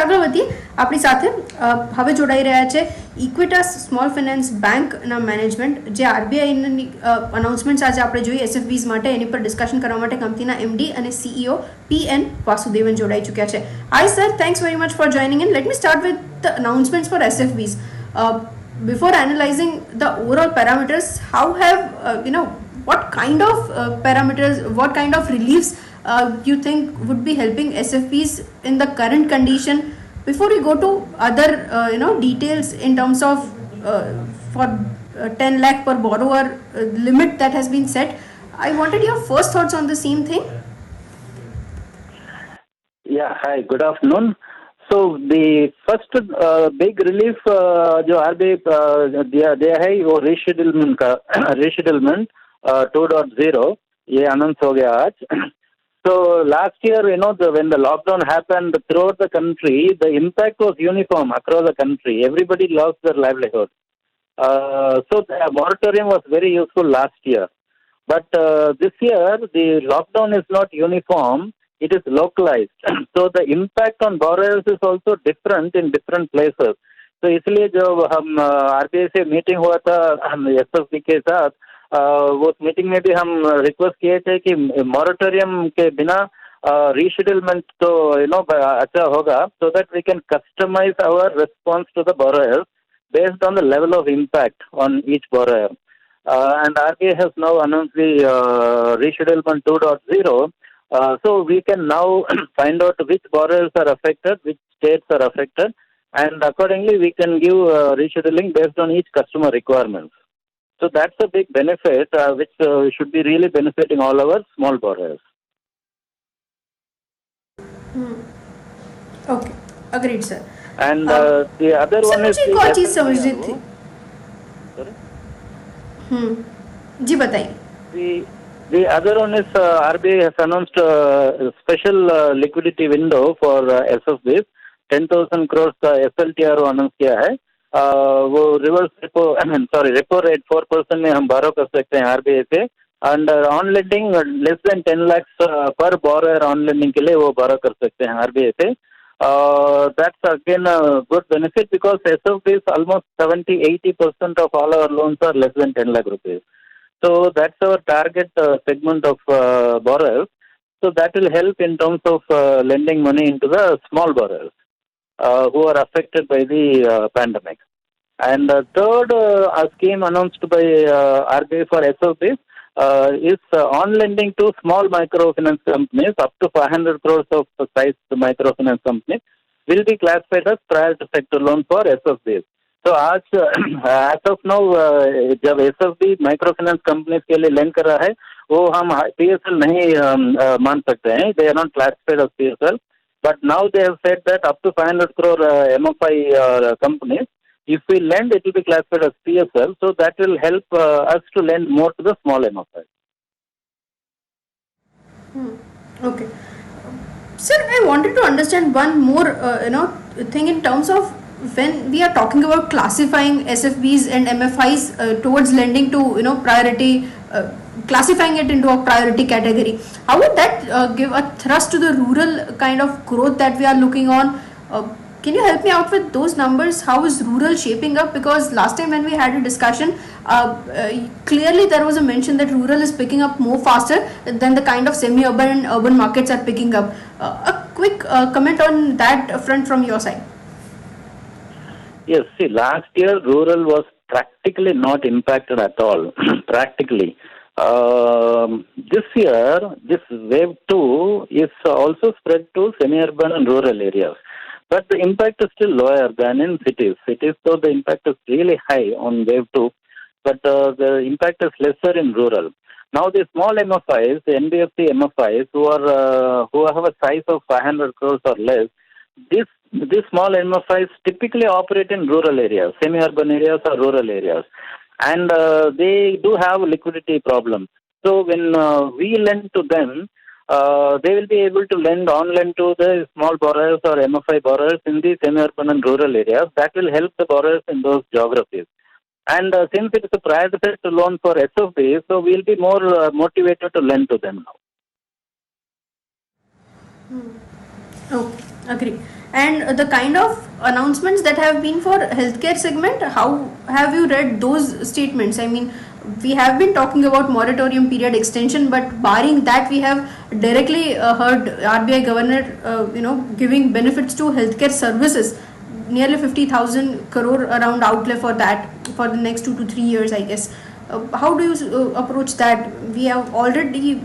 આગળ વધીએ આપણી સાથે હવે જોડાઈ રહ્યા છે ઇક્વિટાસ સ્મોલ ફાઇનાન્સ બેંકના મેનેજમેન્ટ જે આરબીઆઈની અનાઉન્સમેન્ટ્સ આજે આપણે જોઈએ એસએફબીઝ માટે એની પર ડિસ્કશન કરવા માટે કંપનીના એમડી અને સીઈઓ પીએન વાસુદેવન જોડાઈ ચૂક્યા છે. Hi sir, thanks very much for joining in. Let me start with the announcements for SFBs. Before analyzing the overall parameters, how have what kind of parameters, what kind of reliefs you think would be helping SFBs in the current condition? Before we go to other details in terms of for 10 lakh per borrower limit that has been set, I wanted your first thoughts on the same thing. Yeah, hi, good afternoon. So the first big relief जो RBI दिया है वो reschedulement का reschedulement 2.0 ये announce हो गया आज. So last year, when the lockdown happened throughout the country, the impact was uniform across the country. Everybody lost their livelihood. So the moratorium was very useful last year. But this year, the lockdown is not uniform. It is localized. So the impact on borrowers is also different in different places. So इसलिए जब हम RBI से meeting हुआ था SFB के साथ, उस meeting में भी हम रिक्वेस्ट किए थे कि मॉरेटोरियम के बिना रीशेड्यूलमेंट तो अच्छा होगा, so that we can customize our response to the borrowers based on the level of impact on each borrower. And RBI has now announced the reschedulement 2.0. So we can now find out which borrowers are affected, which states are affected, and accordingly we can give rescheduling based on each customer requirements. So that's a big benefit which should be really benefiting all our small borrowers. Okay, agreed, sir. And the other one is एक और चीज समझनी थी. Sorry? जी बताइए. The other one is RBI has announced a special liquidity window for SFBs. 10,000 crores का SLTRO announce किया है. वो रिवर्स रेपो रेट 4% में हम बारो कर सकते हैं आरबीआई से. And on lending less than 10 lakhs पर बोरोवर ऑन लेंडिंग के लिए वो बारो कर सकते हैं आरबीआई से. That's again a good benefit because SFBs almost 70-80% of all our loans are less than 10 lakh rupees. So that's our target segment of borrowers. So that will help in terms of lending money into the small borrowers who are affected by the pandemic. And third scheme announced by RBI for SFBs is on lending to small microfinance companies up to 500 crores of size microfinance companies will be classified as priority sector loan for SFBs. तो आज as of now जब SFB micro finance companies के लिए land कर रहा है वो हम पीएसएल नहीं मान सकते हैं. They are not classified as PSL, but now they have said that up to 500 crore MFI companies if we lend it will be classified as PSL, so that will help us to lend more to the small MFI. Okay, sir, I wanted to understand one more thing in terms of when we are talking about classifying SFBs and MFIs towards lending to priority, classifying it into a priority category, how would that give a thrust to the rural kind of growth that we are looking on? Can you help me out with those numbers? How is rural shaping up? Because last time when we had a discussion, clearly there was a mention that rural is picking up more faster than the kind of semi-urban and urban markets are picking up. A quick comment on that front from your side. Yes, see, last year rural was practically not impacted at all. Practically. This year, this wave 2 is also spread to semi-urban and rural areas. But the impact is still lower than in cities. Cities, though, the impact is really high on wave 2, but the impact is lesser in rural. Now, the small MFIs, the NBFC MFIs, who have a size of 500 crores or less, these small MFIs typically operate in rural areas, semi-urban areas or rural areas, and they do have liquidity problems. So when we lend to them, they will be able to lend to the small borrowers or MFI borrowers in the semi-urban and rural areas. That will help the borrowers in those geographies. And since it is a priority sector loan for SFB, so we will be more motivated to lend to them now. Okay, agree. And the kind of announcements that have been for healthcare segment, how have you read those statements? I mean, we have been talking about moratorium period extension, but barring that, we have directly heard RBI governor, giving benefits to healthcare services, nearly 50,000 crore around outlay for that for the next 2 to 3 years, I guess. How do you approach that? We have already,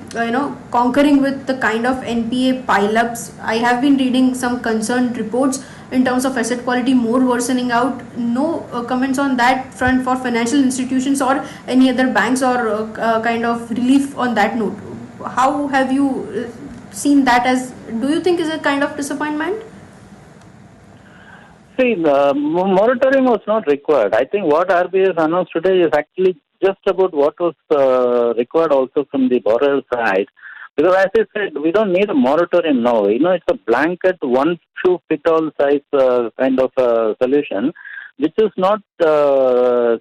conquering with the kind of NPA pileups. I have been reading some concerned reports in terms of asset quality more worsening out. No comments on that front for financial institutions or any other banks, or kind of relief on that note. How have you seen that as? Do you think is a kind of disappointment? See, the moratorium was not required. I think what RBI has announced today is actually just about what was required also from the borrower side. Because as I said, we don't need a moratorium now. It's a blanket one shoe fit all size kind of solution, which is not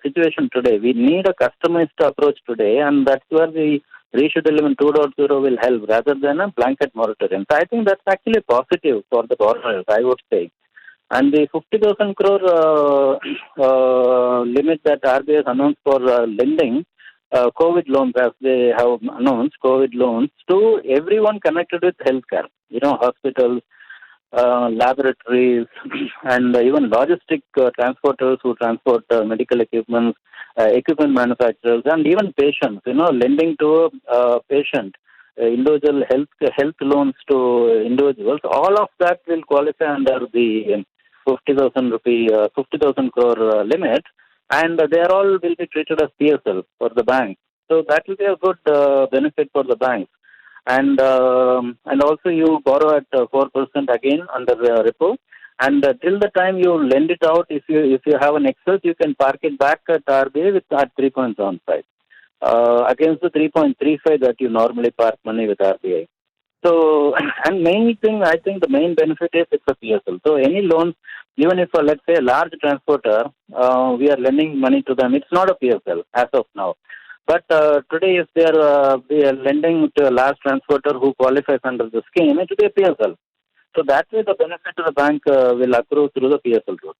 situation today. We need a customized approach today, and that's where the rescheduling 2.0 will help rather than a blanket moratorium. So I think that's actually positive for the borrowers, I would say. And the 50,000 crore limit that RBI has announced for lending COVID loans, as they have announced, COVID loans to everyone connected with healthcare, hospitals, laboratories, and even logistic transporters who transport medical equipment, equipment manufacturers, and even patients, lending to a patient. Individual health loans to individuals, all of that will qualify under the 50,000 crore limit, and they are all will be treated as PSL for the bank. So that will be a good benefit for the banks. And also you borrow at 4% again under the repo, and till the time you lend it out, if you have an excess, you can park it back at RBI at 3.75 against the 3.35 that you normally park money with RBI. So, and main thing, I think the main benefit is it's a PSL. So any loans, even if, let's say, a large transporter, we are lending money to them, it's not a PSL as of now. But today, if we are lending to a large transporter who qualifies under the scheme, it will be a PSL. So that way the benefit to the bank will accrue through the PSL route.